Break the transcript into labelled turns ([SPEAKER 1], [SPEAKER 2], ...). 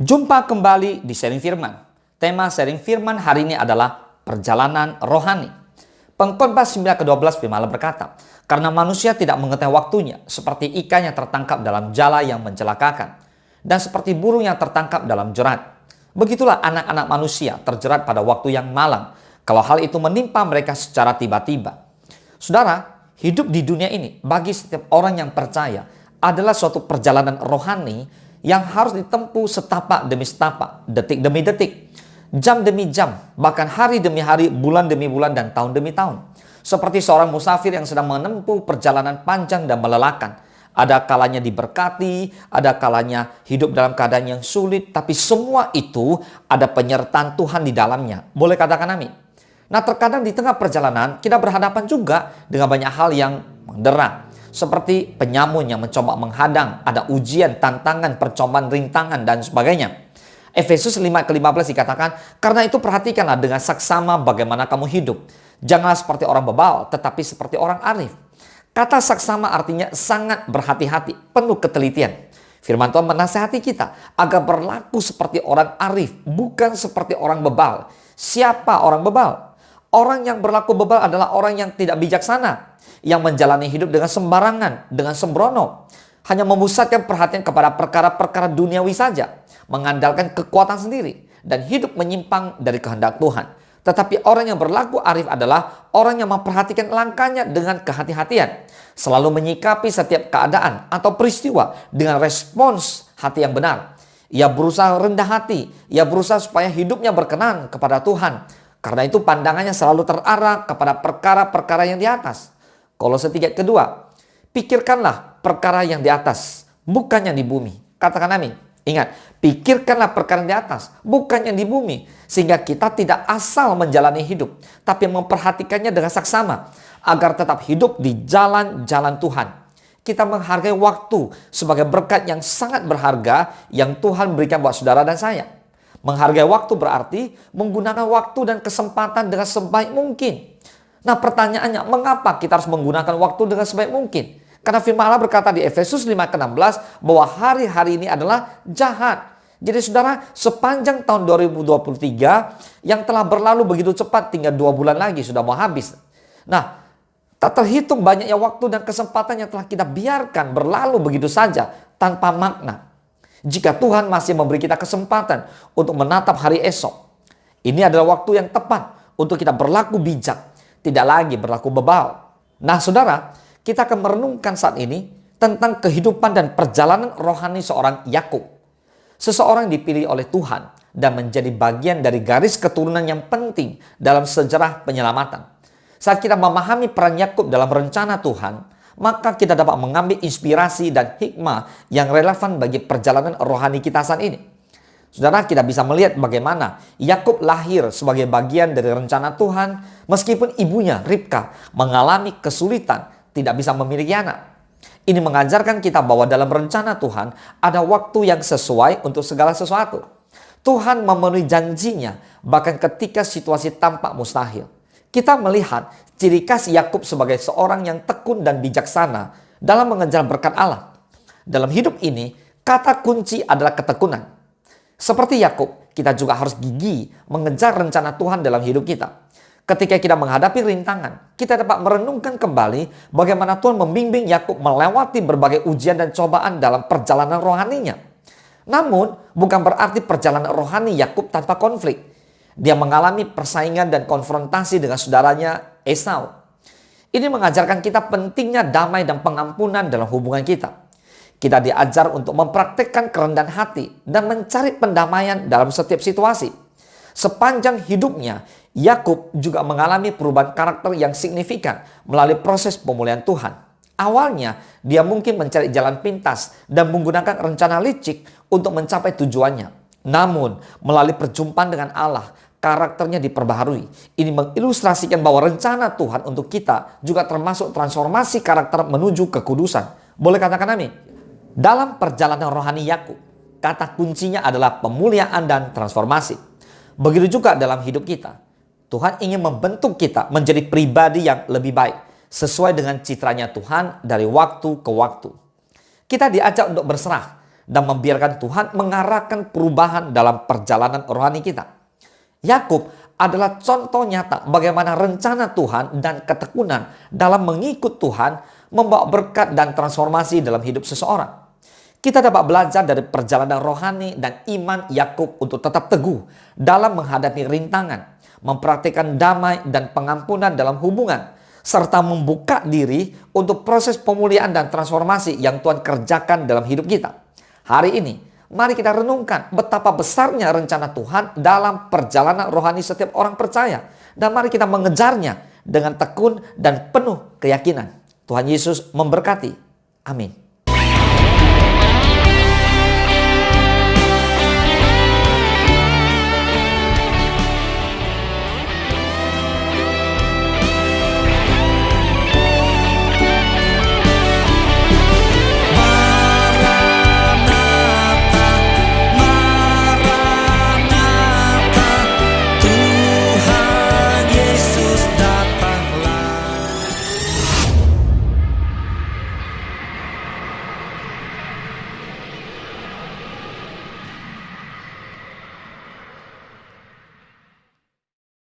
[SPEAKER 1] Jumpa kembali di Sharing Firman. Tema Sharing Firman hari ini adalah perjalanan rohani. Pengkhotbah 9 ke-12 firman Allah berkata, karena manusia tidak mengetahui waktunya, seperti ikan yang tertangkap dalam jala yang mencelakakan, dan seperti burung yang tertangkap dalam jerat. Begitulah anak-anak manusia terjerat pada waktu yang malang, kalau hal itu menimpa mereka secara tiba-tiba. Saudara, hidup di dunia ini bagi setiap orang yang percaya adalah suatu perjalanan rohani yang harus ditempuh setapak demi setapak, detik demi detik, jam demi jam, bahkan hari demi hari, bulan demi bulan, dan tahun demi tahun. Seperti seorang musafir yang sedang menempuh perjalanan panjang dan melelahkan. Ada kalanya diberkati, ada kalanya hidup dalam keadaan yang sulit, tapi semua itu ada penyertaan Tuhan di dalamnya. Boleh katakan amin? Nah, terkadang di tengah perjalanan kita berhadapan juga dengan banyak hal yang mendera. Seperti penyamun yang mencoba menghadang, ada ujian, tantangan, percobaan, rintangan, dan sebagainya. Efesus 5 ke 15 dikatakan, karena itu perhatikanlah dengan saksama bagaimana kamu hidup. Janganlah seperti orang bebal, tetapi seperti orang arif. Kata saksama artinya sangat berhati-hati, penuh ketelitian. Firman Tuhan menasihati kita agar berlaku seperti orang arif, bukan seperti orang bebal. Siapa orang bebal? Orang yang berlaku bebal adalah orang yang tidak bijaksana, yang menjalani hidup dengan sembarangan, dengan sembrono, hanya memusatkan perhatian kepada perkara-perkara duniawi saja, mengandalkan kekuatan sendiri, dan hidup menyimpang dari kehendak Tuhan. Tetapi orang yang berlaku arif adalah orang yang memperhatikan langkahnya dengan kehati-hatian, selalu menyikapi setiap keadaan atau peristiwa dengan respons hati yang benar. Ia berusaha rendah hati, ia berusaha supaya hidupnya berkenan kepada Tuhan. Karena itu pandangannya selalu terarah kepada perkara-perkara yang di atas. Kolose 3 kedua, pikirkanlah perkara yang di atas, bukan yang di bumi. Katakan amin. Ingat, pikirkanlah perkara yang di atas, bukan yang di bumi. Sehingga kita tidak asal menjalani hidup, tapi memperhatikannya dengan saksama, agar tetap hidup di jalan-jalan Tuhan. Kita menghargai waktu sebagai berkat yang sangat berharga yang Tuhan berikan buat saudara dan saya. Menghargai waktu berarti menggunakan waktu dan kesempatan dengan sebaik mungkin. Nah, pertanyaannya, mengapa kita harus menggunakan waktu dengan sebaik mungkin? Karena firman Allah berkata di Efesus 5 ke 16 bahwa hari-hari ini adalah jahat. Jadi saudara, sepanjang tahun 2023 yang telah berlalu begitu cepat, tinggal 2 bulan lagi sudah mau habis. Nah, tak terhitung banyaknya waktu dan kesempatan yang telah kita biarkan berlalu begitu saja tanpa makna. Jika Tuhan masih memberi kita kesempatan untuk menatap hari esok, ini adalah waktu yang tepat untuk kita berlaku bijak, tidak lagi berlaku bebal. Nah saudara, kita akan merenungkan saat ini tentang kehidupan dan perjalanan rohani seorang Yakub. Seseorang dipilih oleh Tuhan dan menjadi bagian dari garis keturunan yang penting dalam sejarah penyelamatan. Saat kita memahami peran Yakub dalam rencana Tuhan, maka kita dapat mengambil inspirasi dan hikmah yang relevan bagi perjalanan rohani kita saat ini. Saudara, kita bisa melihat bagaimana Yakub lahir sebagai bagian dari rencana Tuhan, meskipun ibunya Ribka mengalami kesulitan, tidak bisa memiliki anak. Ini mengajarkan kita bahwa dalam rencana Tuhan ada waktu yang sesuai untuk segala sesuatu. Tuhan memenuhi janjinya bahkan ketika situasi tampak mustahil. Kita melihat ciri khas Yakub sebagai seorang yang tekun dan bijaksana dalam mengejar berkat Allah. Dalam hidup ini, kata kunci adalah ketekunan. Seperti Yakub, kita juga harus gigih mengejar rencana Tuhan dalam hidup kita. Ketika kita menghadapi rintangan, kita dapat merenungkan kembali bagaimana Tuhan membimbing Yakub melewati berbagai ujian dan cobaan dalam perjalanan rohaninya. Namun, bukan berarti perjalanan rohani Yakub tanpa konflik. Dia mengalami persaingan dan konfrontasi dengan saudaranya Esau. Ini mengajarkan kita pentingnya damai dan pengampunan dalam hubungan kita. Kita diajar untuk mempraktikkan kerendahan hati dan mencari pendamaian dalam setiap situasi. Sepanjang hidupnya, Yakub juga mengalami perubahan karakter yang signifikan melalui proses pemulihan Tuhan. Awalnya, dia mungkin mencari jalan pintas dan menggunakan rencana licik untuk mencapai tujuannya. Namun, melalui perjumpaan dengan Allah, karakternya diperbaharui. Ini mengilustrasikan bahwa rencana Tuhan untuk kita juga termasuk transformasi karakter menuju kekudusan. Boleh katakan amin? Dalam perjalanan rohani Yakub, kata kuncinya adalah pemuliaan dan transformasi. Begitu juga dalam hidup kita. Tuhan ingin membentuk kita menjadi pribadi yang lebih baik, sesuai dengan citranya Tuhan dari waktu ke waktu. Kita diajak untuk berserah dan membiarkan Tuhan mengarahkan perubahan dalam perjalanan rohani kita. Yakub adalah contoh nyata bagaimana rencana Tuhan dan ketekunan dalam mengikut Tuhan membawa berkat dan transformasi dalam hidup seseorang. Kita dapat belajar dari perjalanan rohani dan iman Yakub untuk tetap teguh dalam menghadapi rintangan, mempraktikkan damai dan pengampunan dalam hubungan, serta membuka diri untuk proses pemulihan dan transformasi yang Tuhan kerjakan dalam hidup kita. Hari ini, mari kita renungkan betapa besarnya rencana Tuhan dalam perjalanan rohani setiap orang percaya. Dan mari kita mengejarnya dengan tekun dan penuh keyakinan. Tuhan Yesus memberkati. Amin.